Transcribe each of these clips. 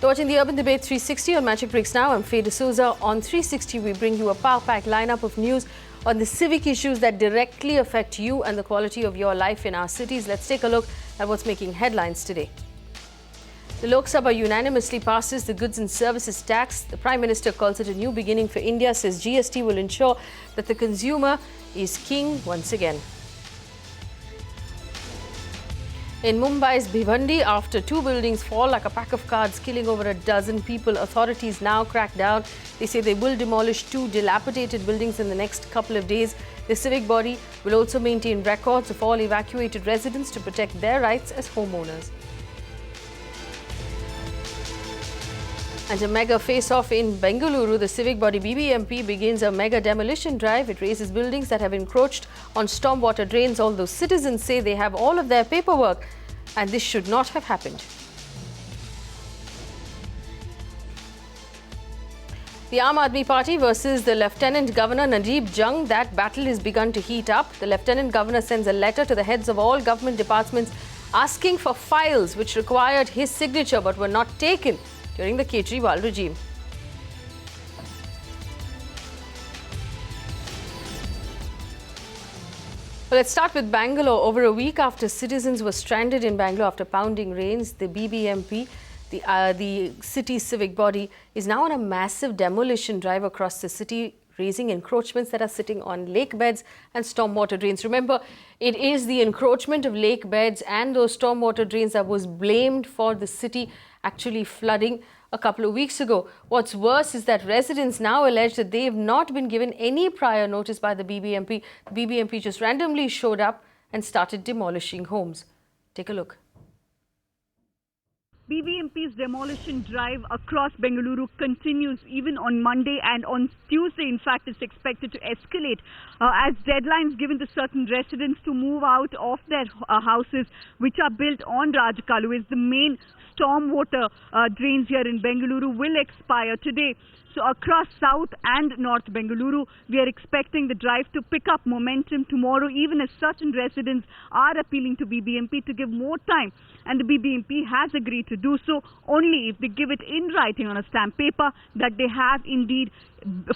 You're watching the Urban Debate 360 on Magic Breaks Now. I'm Faye D'Souza. On 360, we bring you a power-packed lineup of news on the civic issues that directly affect you and the quality of your life in our cities. Let's take a look at what's making headlines today. The Lok Sabha unanimously passes the goods and services tax. The Prime Minister calls it a new beginning for India, says GST will ensure that the consumer is king once again. In Mumbai's Bhivandi, after two buildings fall like a pack of cards, killing over a dozen people, authorities now crack down. They say they will demolish two dilapidated buildings in the next couple of days. The civic body will also maintain records of all evacuated residents to protect their rights as homeowners. And a mega face-off in Bengaluru, the civic body BBMP begins a mega demolition drive. It raises buildings that have encroached on stormwater drains, although citizens say they have all of their paperwork and this should not have happened. The Aam Aadmi Party versus the Lieutenant Governor Najeeb Jung, that battle has begun to heat up. The Lieutenant Governor sends a letter to the heads of all government departments asking for files which required his signature but were not taken during the Kejriwal regime. Well, let's start with Bangalore. Over a week after citizens were stranded in Bangalore after pounding rains, the BBMP, the city civic body, is now on a massive demolition drive across the city, raising encroachments that are sitting on lake beds and stormwater drains. Remember, it is the encroachment of lake beds and those stormwater drains that was blamed for the city actually flooding a couple of weeks ago. What's worse is that residents now allege that they have not been given any prior notice by the BBMP. The BBMP just randomly showed up and started demolishing homes. Take a look. BBMP's demolition drive across Bengaluru continues even on Monday, and on Tuesday, in fact, it's expected to escalate as deadlines given to certain residents to move out of their houses which are built on Rajakalu, is the main stormwater drains here in Bengaluru, will expire today. So across South and North Bengaluru, we are expecting the drive to pick up momentum tomorrow, even as certain residents are appealing to BBMP to give more time. And the BBMP has agreed to do so only if they give it in writing on a stamp paper that they have indeed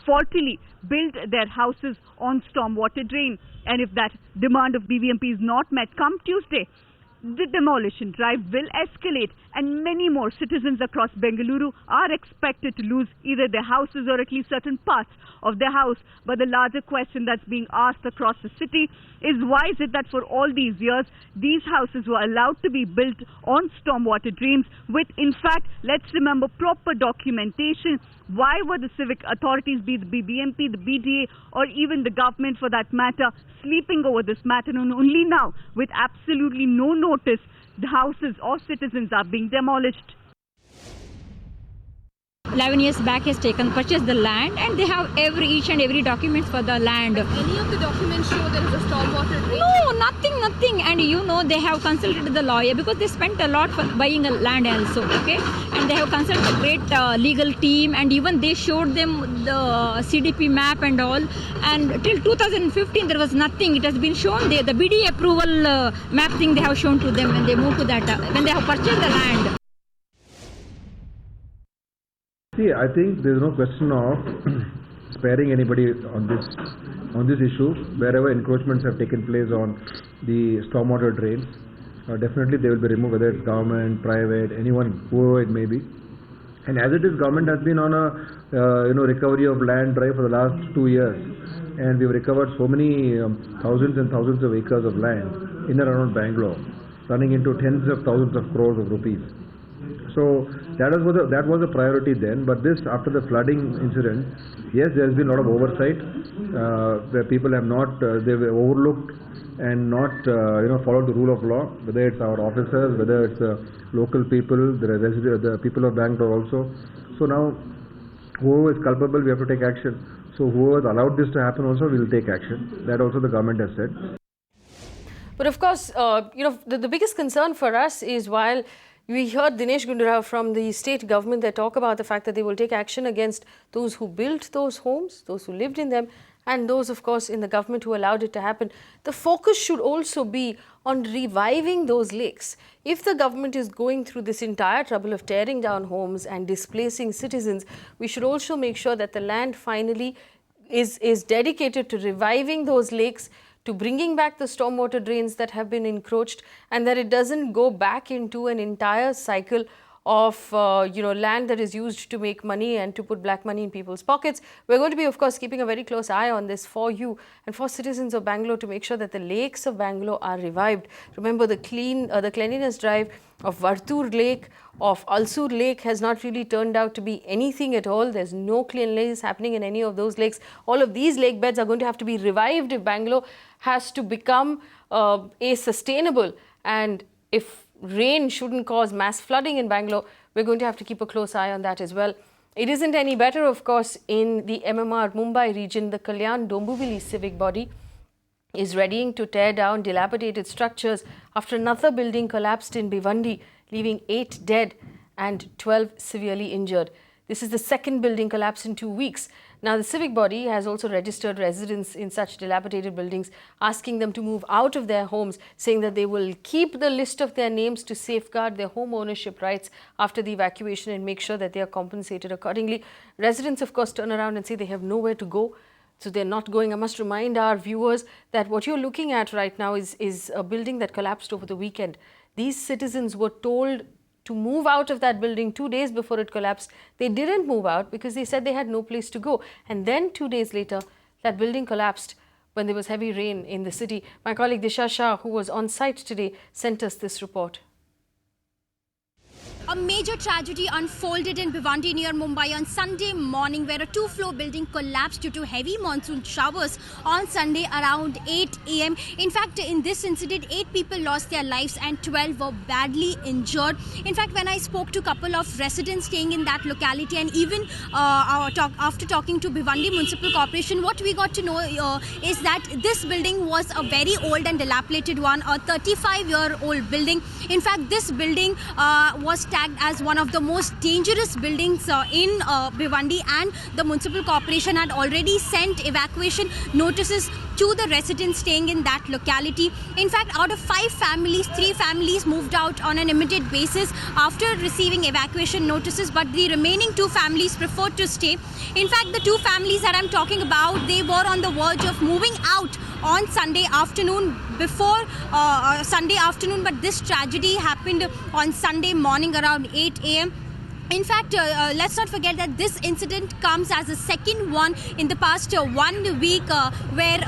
faultily built their houses on stormwater drain. And if that demand of BBMP is not met come Tuesday, the demolition drive will escalate, and many more citizens across Bengaluru are expected to lose either their houses or at least certain parts of their house. But the larger question that's being asked across the city is, why is it that for all these years these houses were allowed to be built on stormwater drains with, in fact, let's remember, proper documentation? Why were the civic authorities, be the BBMP, the BDA, or even the government for that matter, sleeping over this matter? And only now, with absolutely no notice, the houses of citizens are being demolished. 11 years back has purchased the land, and they have each and every document for the land. But any of the documents show there is a stormwater drain? No, nothing. And they have consulted the lawyer because they spent a lot for buying a land also, okay? And they have consulted a great legal team, and even they showed them the CDP map and all. And till 2015 there was nothing. It has been shown, the BDA approval map thing they have shown to them when they moved to that, when they have purchased the land. See, I think there is no question of sparing anybody on this issue. Wherever encroachments have taken place on the stormwater drains, definitely they will be removed, whether it's government, private, anyone, whoever it may be. And as it is, government has been on a recovery of land drive for the last 2 years, and we've recovered so many thousands and thousands of acres of land in and around Bangalore, running into tens of thousands of crores of rupees. So that was a priority then, but this, after the flooding incident, yes, there has been a lot of oversight where people have not, they've overlooked and not followed the rule of law, whether it's our officers, whether it's local people, the people of Bangalore also. So now, whoever is culpable, we have to take action. So whoever allowed this to happen also will take action. That also the government has said. But of course, the biggest concern for us is, while we heard Dinesh Gundurao from the state government, they talk about the fact that they will take action against those who built those homes, those who lived in them, and those, of course, in the government who allowed it to happen, the focus should also be on reviving those lakes. If the government is going through this entire trouble of tearing down homes and displacing citizens, we should also make sure that the land finally is dedicated to reviving those lakes, to bringing back the stormwater drains that have been encroached, and that it doesn't go back into an entire cycle of land that is used to make money and to put black money in people's pockets. We're going to be, of course, keeping a very close eye on this for you and for citizens of Bangalore to make sure that the lakes of Bangalore are revived. Remember, the cleanliness drive of Vartur Lake, of Alsur Lake has not really turned out to be anything at all. There's no cleanliness happening in any of those lakes. All of these lake beds are going to have to be revived if Bangalore has to become a sustainable, and if rain shouldn't cause mass flooding in Bangalore, we're going to have to keep a close eye on that as well. It isn't any better, of course, in the MMR Mumbai region. The Kalyan Dombivli civic body is readying to tear down dilapidated structures after another building collapsed in Bhiwandi, leaving 8 dead and 12 severely injured. This is the second building collapse in 2 weeks. Now, the civic body has also registered residents in such dilapidated buildings, asking them to move out of their homes, saying that they will keep the list of their names to safeguard their home ownership rights after the evacuation and make sure that they are compensated accordingly. Residents, of course, turn around and say they have nowhere to go, so they're not going. I must remind our viewers that what you're looking at right now is a building that collapsed over the weekend. These citizens were told to move out of that building 2 days before it collapsed. They didn't move out because they said they had no place to go. And then 2 days later, that building collapsed when there was heavy rain in the city. My colleague Disha Shah, who was on site today, sent us this report. A major tragedy unfolded in Bhiwandi near Mumbai on Sunday morning, where a 2-floor building collapsed due to heavy monsoon showers on Sunday around 8 a.m. In fact, in this incident, 8 people lost their lives and 12 were badly injured. In fact, when I spoke to a couple of residents staying in that locality, and even after talking to Bhiwandi Municipal Corporation, what we got to know is that this building was a very old and dilapidated one, a 35-year-old building. In fact, this building was tagged as one of the most dangerous buildings in Bhiwandi, and the municipal corporation had already sent evacuation notices to the residents staying in that locality. In fact, out of 5 families, 3 families moved out on an immediate basis after receiving evacuation notices, but the remaining 2 families preferred to stay. In fact, the 2 families that I'm talking about, they were on the verge of moving out on Sunday afternoon, but this tragedy happened on Sunday morning around 8 a.m. In fact, let's not forget that this incident comes as a second one in the past 1 week, where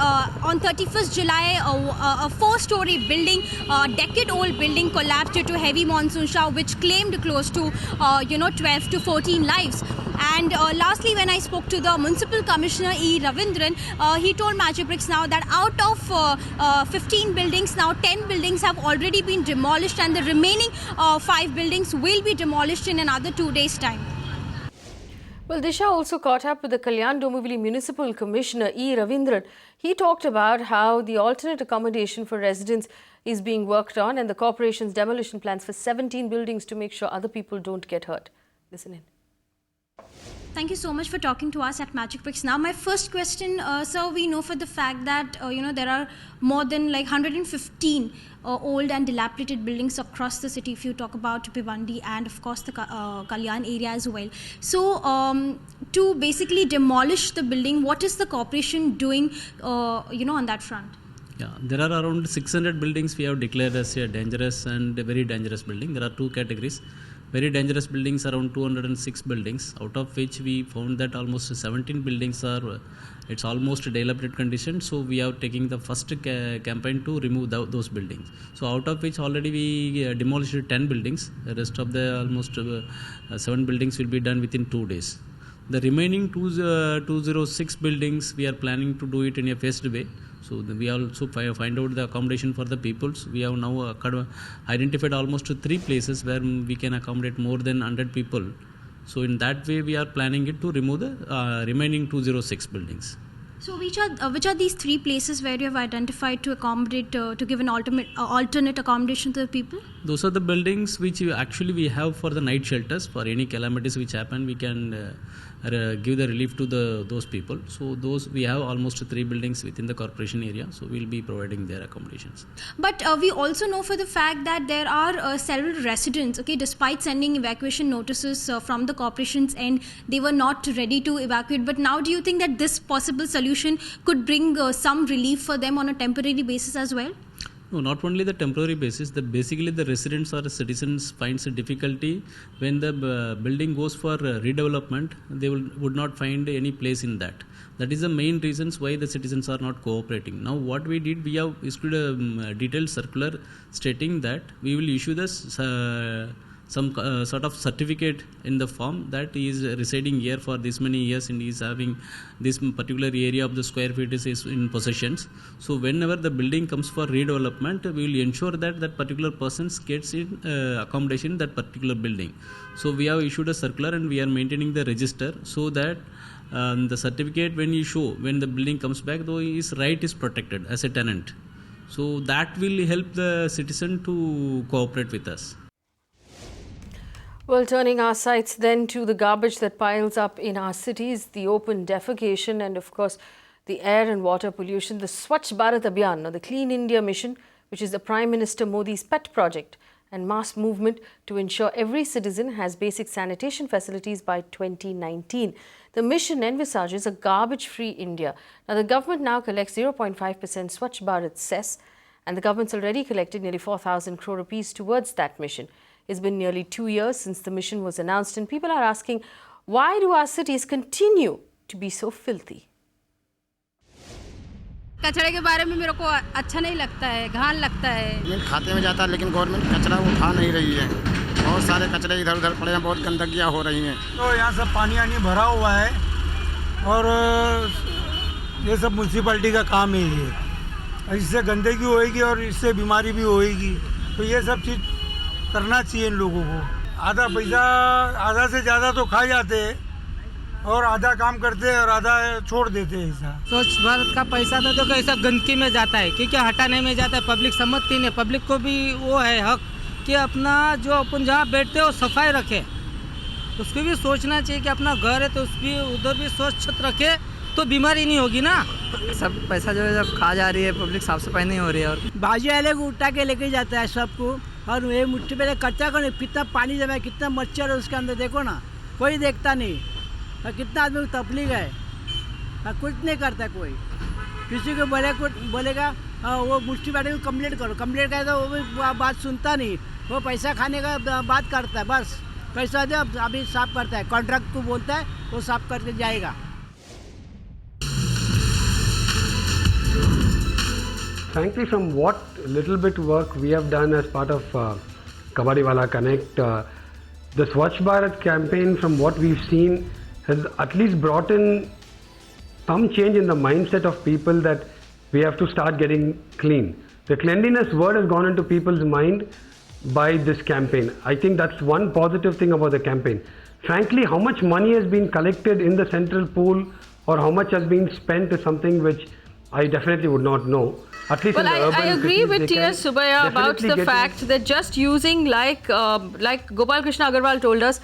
on 31st July, a 4-story building, a decade-old building, collapsed due to heavy monsoon shower, which claimed close to 12 to 14 lives. And lastly, when I spoke to the Municipal Commissioner E. Ravindran, he told Magic Bricks now that out of 15 buildings, now 10 buildings have already been demolished, and the remaining 5 buildings will be demolished in another 2 days' time. Well, Disha also caught up with the Kalyan Dombivli Municipal Commissioner E. Ravindran. He talked about how the alternate accommodation for residents is being worked on, and the corporation's demolition plans for 17 buildings to make sure other people don't get hurt. Listen in. Thank you so much for talking to us at Magic Bricks. Now, my first question, sir, we know for the fact that, there are more than like 115 old and dilapidated buildings across the city, if you talk about Bhiwandi and, of course, the Kalyan area as well. So, to basically demolish the building, what is the corporation doing, on that front? Yeah, there are around 600 buildings we have declared as a dangerous and a very dangerous building. There are 2 categories. Very dangerous buildings, around 206 buildings, out of which we found that almost 17 buildings are, it's almost dilapidated condition. So we are taking the first campaign to remove those buildings. So out of which already we demolished 10 buildings. The rest of the almost 7 buildings will be done within 2 days. The remaining 206 buildings, we are planning to do it in a phased way. So we also find out the accommodation for the peoples. We have now identified almost 3 places where we can accommodate more than 100 people. So in that way, we are planning it to remove the remaining 206 buildings. So which are these 3 places where you have identified to accommodate, to give an alternate accommodation to the people? Those are the buildings which actually we have for the night shelters. For any calamities which happen, we can give the relief to those people. So those we have almost 3 buildings within the corporation area. So we'll be providing their accommodations. But we also know for the fact that there are several residents, okay, despite sending evacuation notices from the corporation's end, they were not ready to evacuate. But now do you think that this possible solution could bring some relief for them on a temporary basis as well? No, not only the temporary basis, basically the residents or citizens finds a difficulty when the building goes for redevelopment, they would not find any place in that. That is the main reasons why the citizens are not cooperating. Now what we did, we have issued a detailed circular stating that we will issue this some sort of certificate in the form that he is residing here for this many years and he is having this particular area of the square feet is in possessions. So whenever the building comes for redevelopment, we will ensure that that particular person gets in accommodation in that particular building. So we have issued a circular and we are maintaining the register so that the certificate when you show when the building comes back, though his right is protected as a tenant. So that will help the citizen to cooperate with us. Well, turning our sights then to the garbage that piles up in our cities, the open defecation and of course the air and water pollution, the Swachh Bharat Abhiyan or the Clean India Mission, which is the Prime Minister Modi's pet project and mass movement to ensure every citizen has basic sanitation facilities by 2019. The mission envisages a garbage-free India. Now, the government now collects 0.5% Swachh Bharat cess and the government's already collected nearly 4,000 crore rupees towards that mission. It's been nearly 2 years since the mission was announced and people are asking, why do our cities continue to be so filthy? कचरे के बारे में मेरे को अच्छा नहीं लगता है, घान लगता है। खाते में जाता है लेकिन गवर्नमेंट कचरा उठा नहीं रही है। बहुत सारे कचरे इधर उधर पड़े हैं, बहुत गंदगियाँ हो रही हैं। तो यहाँ सब पानी आनी भरा हुआ है और ये सब म्युनिसिपैलिटी का काम है ये। इससे गंदगी होएगी और इससे बीमारी भी होएगी। तो ये सब चीज़ करना चाहिए इन लोगों को। आधा पैसा आधा से ज़्यादा तो खा जाते हैं और आधा काम करते हैं और आधा छोड़ देते हैं। ऐसा स्वच्छ भारत का पैसा तो देखो ऐसा गंदगी में जाता है क्योंकि हटाने में जाता है। पब्लिक समझती नहीं, पब्लिक को भी वो है हक कि अपना जो अपन जहाँ बैठते हो सफाई रखे। उसको भी सोचना चाहिए कि अपना घर है तो उसकी उधर भी स्वच्छ रखे तो बीमारी नहीं होगी ना। सब पैसा जो है जब खा जा रही है, पब्लिक साफ सफाई नहीं हो रही है और बाजू वाले को उठा के लेके जाता है सबको और ये मुट्ठी पे कच्चा को नहीं, कितना पानी जमा है, कितना मच्छर है उसके अंदर देखो ना, कोई देखता नहीं। कितना आदमी को तकलीफ है, कुछ नहीं करता कोई। किसी को बोलेगा वो मुट्ठी बैठे को कंप्लेंट करो, कंप्लेंट करे तो वो भी बात सुनता नहीं, वो पैसा खाने का बात करता है। बस पैसा दे अभी साफ करता है, कॉन्ट्रैक्ट को बोलता है वो साफ करके जाएगा। Frankly, from what little bit work we have done as part of Kabadiwala Connect, the Swachh Bharat campaign, from what we've seen, has at least brought in some change in the mindset of people that we have to start getting clean. The cleanliness word has gone into people's mind by this campaign. I think that's one positive thing about the campaign. Frankly, how much money has been collected in the central pool or how much has been spent is something which I definitely would not know. At least well, in the urban I agree cities, with T.S. Subaya about the fact that just using like Gopal Krishna Agarwal told us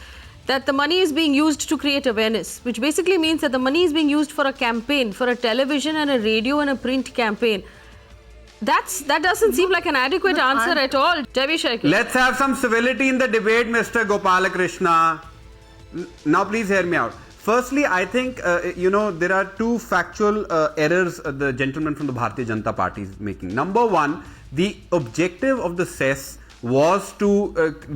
that the money is being used to create awareness, which basically means that the money is being used for a campaign, for a television and a radio and a print campaign. That doesn't seem like an adequate answer at all. Devi Shaikh. Let's have some civility in the debate, Mr. Gopalakrishna. Now please hear me out. Firstly, I think, there are two factual errors the gentleman from the Bharatiya Janata Party is making. Number one, the objective of the cess was to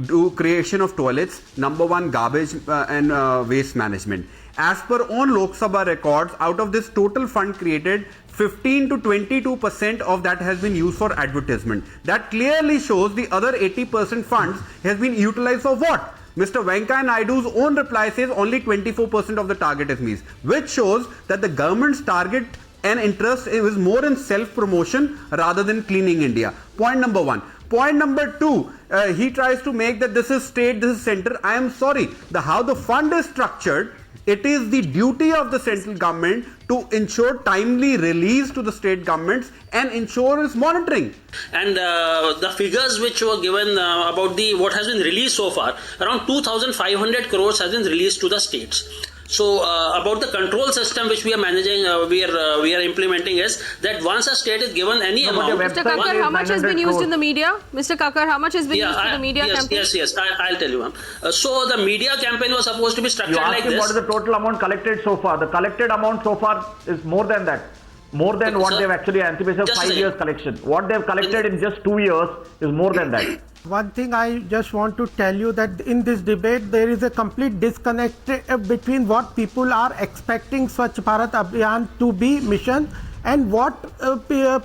do creation of toilets. Number one, garbage and waste management. As per own Lok Sabha records, out of this total fund created, 15 to 22% of that has been used for advertisement. That clearly shows the other 80% funds has been utilized for what? Mr. Venkaiah Naidu's own reply says only 24% of the target is missed, which shows that the government's target and interest is more in self-promotion rather than cleaning India. Point number one. Point number two, he tries to make that this is state, this is center. I am sorry, how the fund is structured, it is the duty of the central government to ensure timely release to the state governments and ensure its monitoring. And the figures which were given about what has been released so far, around 2,500 crores has been released to the states. So about the control system which we are managing, we are implementing is that once a state is given any amount. Mr. Kakkar, how much has been used in the media? Mr. Kakkar, how much has been used for the media campaign? Yes, I'll tell you, ma'am. So the media campaign was supposed to be structured like this. What is the total amount collected so far? The collected amount so far is more than that. More than what they've actually anticipated 5 years collection. What they've collected in just 2 years is more than that. One thing I just want to tell you that in this debate there is a complete disconnect between what people are expecting Swachh Bharat Abhiyan to be mission and what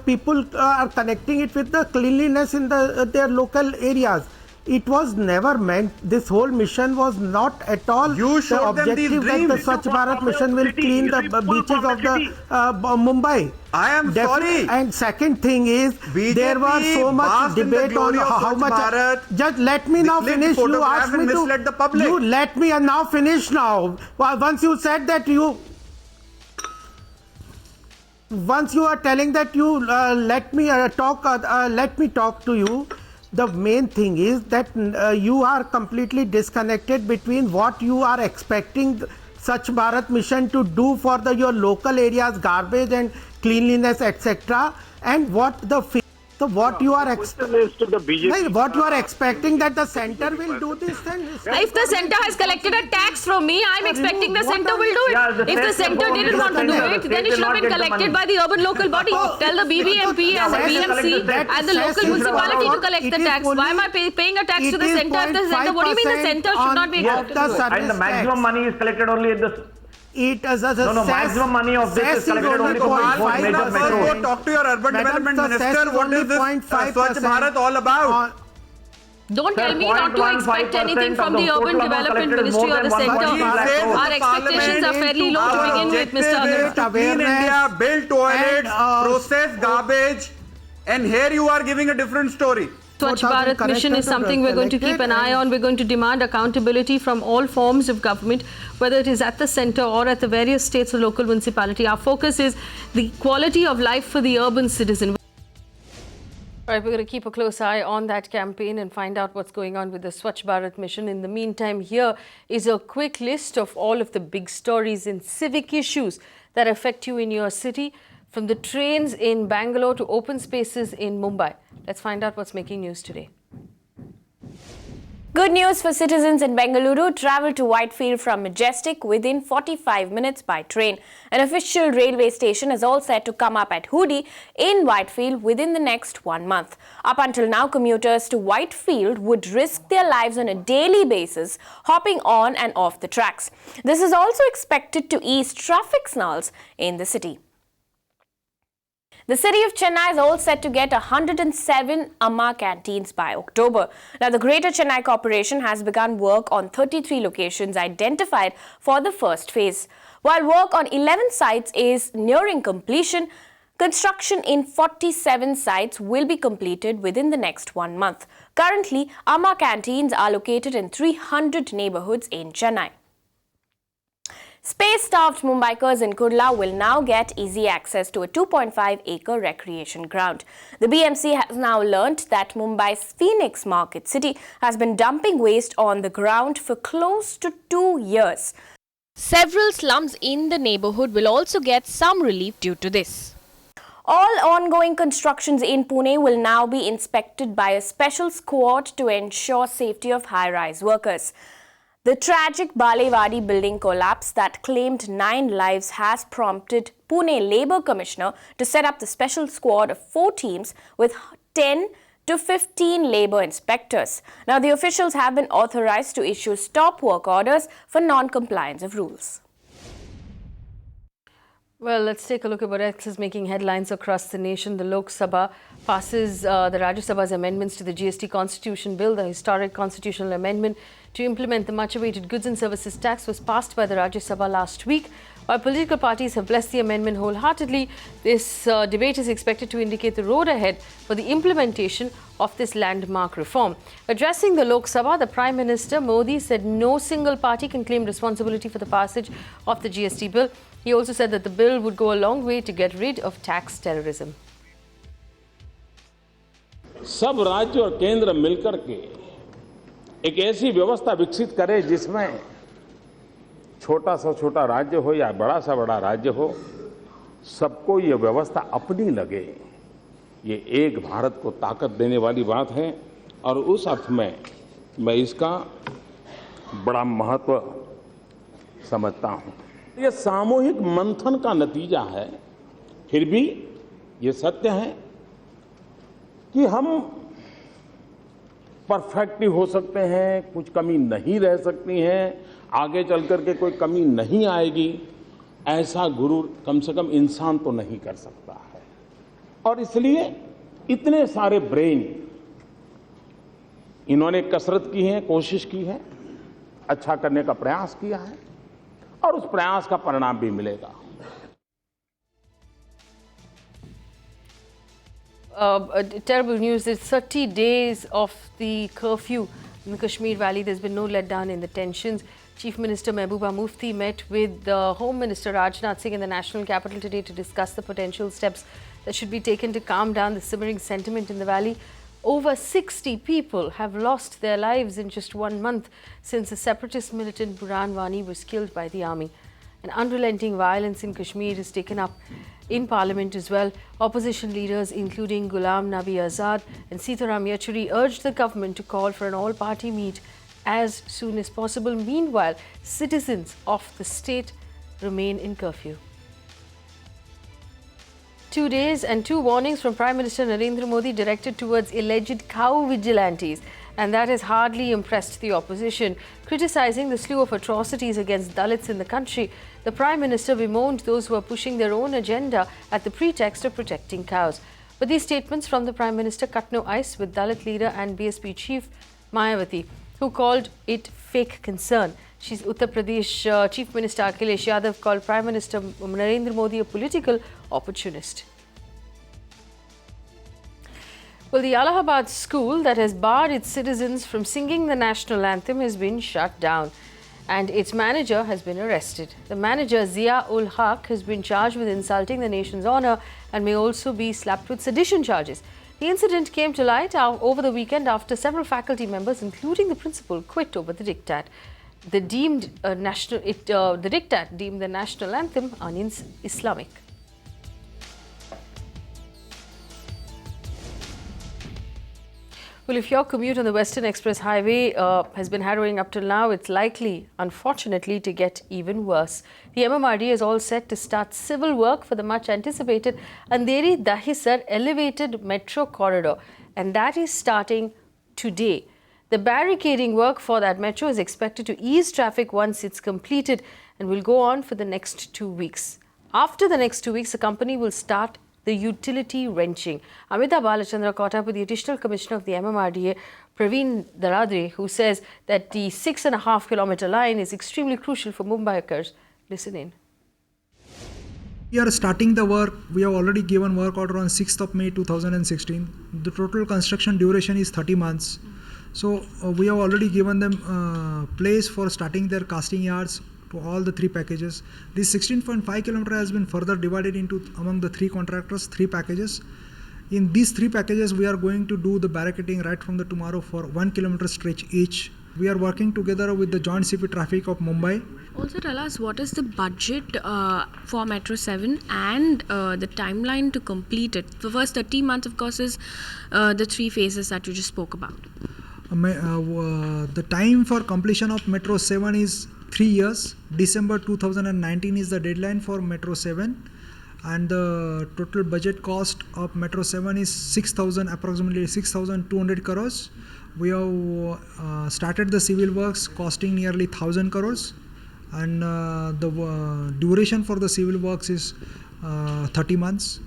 people are connecting it with the cleanliness in their local areas. It was never meant, this whole mission was not at all the objective that the Swachh Bharat mission will clean the beaches of the Mumbai. I am sorry. And second thing is, there was so much debate on how much. Just let me now finish. You asked me to. You let me now finish now. Once you said that once you are telling that you let me talk to you. The main thing is that you are completely disconnected between what you are expecting Swachh Bharat mission to do for your local areas, garbage and cleanliness, etc., and what what you are expecting that the center will do this thing. If the center has collected a tax from me, I'm expecting the center will do it. If the center didn't want to do it, then it should have been collected by the urban local body. Tell the BBMP and the BMC and the local municipality to collect the tax. Why am I paying a tax to the center if the center? What do you mean the center should not be able to do it? And the maximum money is collected only at the. It is a maximum money of this is collected only for major metros. Go talk to your urban development minister. What is this Swachh Bharat all about? Don't tell me not to expect anything from the urban development ministry or the center. Our expectations are fairly low to begin with, Mr. Agarwal. Clean India, build toilets, process garbage, and here you are giving a different story. Swachh Bharat mission is something we're going to keep an eye on. We're going to demand accountability from all forms of government, whether it is at the center or at the various states or local municipality. Our focus is the quality of life for the urban citizen. All right, we're going to keep a close eye on that campaign and find out what's going on with the Swachh Bharat mission. In the meantime, here is a quick list of all of the big stories and civic issues that affect you in your city, from the trains in Bangalore to open spaces in Mumbai. Let's find out what's making news today. Good news for citizens in Bengaluru. Travel to Whitefield from Majestic within 45 minutes by train. An official railway station is all set to come up at Hoodi in Whitefield within the next 1 month. Up until now, commuters to Whitefield would risk their lives on a daily basis, hopping on and off the tracks. This is also expected to ease traffic snarls in the city. The city of Chennai is all set to get 107 Amma canteens by October. Now, the Greater Chennai Corporation has begun work on 33 locations identified for the first phase. While work on 11 sites is nearing completion, construction in 47 sites will be completed within the next 1 month. Currently, Amma canteens are located in 300 neighborhoods in Chennai. Space-starved Mumbaikars in Kurla will now get easy access to a 2.5-acre recreation ground. The BMC has now learnt that Mumbai's Phoenix Market City has been dumping waste on the ground for close to 2 years. Several slums in the neighborhood will also get some relief due to this. All ongoing constructions in Pune will now be inspected by a special squad to ensure safety of high-rise workers. The tragic Balewadi building collapse that claimed 9 lives has prompted Pune Labour Commissioner to set up the special squad of 4 teams with 10 to 15 labour inspectors. Now, the officials have been authorized to issue stop work orders for non-compliance of rules. Well, let's take a look at what else is making headlines across the nation. The Lok Sabha passes the Rajya Sabha's amendments to the GST Constitution Bill. The historic constitutional amendment to implement the much-awaited goods and services tax was passed by the Rajya Sabha last week, While political parties have blessed the amendment wholeheartedly, this debate is expected to indicate the road ahead for the implementation of this landmark reform. Addressing the Lok Sabha, the Prime Minister Modi said no single party can claim responsibility for the passage of the GST bill. He also said that the bill would go a long way to get rid of tax terrorism. सब राज्य और केंद्र मिलकर के एक ऐसी व्यवस्था विकसित करे जिसमें छोटा सा छोटा राज्य हो या बड़ा सा बड़ा राज्य हो, सबको ये व्यवस्था अपनी लगे। ये एक भारत को ताकत देने वाली बात है और उस अर्थ में मैं इसका बड़ा महत्व समझता हूं। ये सामूहिक मंथन का नतीजा है, फिर भी ये सत्य है कि हम परफेक्ट हो सकते हैं, कुछ कमी नहीं रह सकती है, आगे चल करके कोई कमी नहीं आएगी, ऐसा गुरु कम से कम इंसान तो नहीं कर सकता है। और इसलिए इतने सारे ब्रेन इन्होंने कसरत की है, कोशिश की है, अच्छा करने का प्रयास किया है और उस प्रयास का परिणाम भी मिलेगा। Terrible news. It's 30 days of the curfew in the Kashmir Valley. There's been no letdown in the tensions. Chief Minister Mehbooba Mufti met with the Home Minister Rajnath Singh in the national capital today to discuss the potential steps that should be taken to calm down the simmering sentiment in the valley. Over 60 people have lost their lives in just 1 month since the separatist militant Burhan Wani was killed by the army. And unrelenting violence in Kashmir is taken up in Parliament as well. Opposition leaders including Ghulam Nabi Azad and Sitaram Yechuri urged the government to call for an all-party meet as soon as possible. Meanwhile, citizens of the state remain in curfew. 2 days and 2 warnings from Prime Minister Narendra Modi directed towards alleged cow vigilantes, and that has hardly impressed the opposition. Criticising the slew of atrocities against Dalits in the country, the Prime Minister bemoaned those who are pushing their own agenda at the pretext of protecting cows. But these statements from the Prime Minister cut no ice with Dalit leader and BSP chief Mayawati, who called it fake concern. She's Uttar Pradesh Chief Minister Akhilesh Yadav called Prime Minister Narendra Modi a political opportunist. Well, the Allahabad school that has barred its citizens from singing the national anthem has been shut down and its manager has been arrested. The manager, Zia ul Haq, has been charged with insulting the nation's honour and may also be slapped with sedition charges. The incident came to light over the weekend after several faculty members, including the principal, quit over the diktat. The diktat deemed the national anthem un-Islamic. Well, if your commute on the Western Express Highway has been harrowing up till now, it's likely, unfortunately, to get even worse. The MMRDA is all set to start civil work for the much-anticipated Andheri Dahisar elevated metro corridor, and that is starting today. The barricading work for that metro is expected to ease traffic once it's completed and will go on for the next 2 weeks. After the next 2 weeks, the company will start the utility wrenching. Amita Balachandra caught up with the Additional Commissioner of the MMRDA, Praveen Daradre, who says that the 6.5 kilometre line is extremely crucial for Mumbaikars. Listen in. We are starting the work. We have already given work order on 6th of May 2016. The total construction duration is 30 months. So we have already given them place for starting their casting yards to all the 3 packages. This 16.5 kilometer has been further divided into among the 3 contractors, 3 packages. In these 3 packages, we are going to do the barricading right from the tomorrow for 1 kilometer stretch each. We are working together with the Joint CP Traffic of Mumbai. Also tell us what is the budget for Metro 7 and the timeline to complete it. The first 30 months, of course, is the 3 phases that you just spoke about. The time for completion of Metro 7 is 3 years. December 2019 is the deadline for Metro 7, and the total budget cost of Metro 7 is approximately 6,200 crores. We have started the civil works costing nearly 1,000 crores, and the duration for the civil works is 30 months.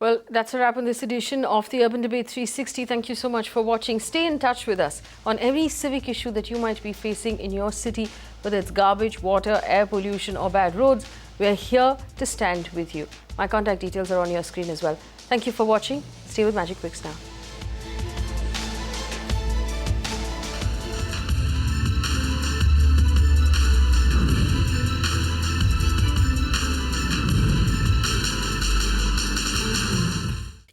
Well, that's a wrap on this edition of the Urban Debate 360. Thank you so much for watching. Stay in touch with us on every civic issue that you might be facing in your city, whether it's garbage, water, air pollution or bad roads. We're here to stand with you. My contact details are on your screen as well. Thank you for watching. Stay with Magic Bricks now.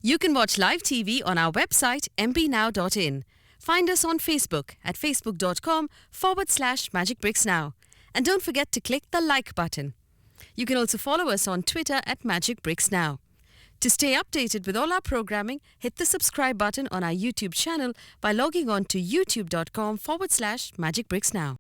You can watch live TV on our website mpnow.in. Find us on Facebook at facebook.com/magicbricksnow. And don't forget to click the like button. You can also follow us on Twitter at Magic Bricks Now. To stay updated with all our programming, hit the subscribe button on our YouTube channel by logging on to youtube.com/magicbricksnow.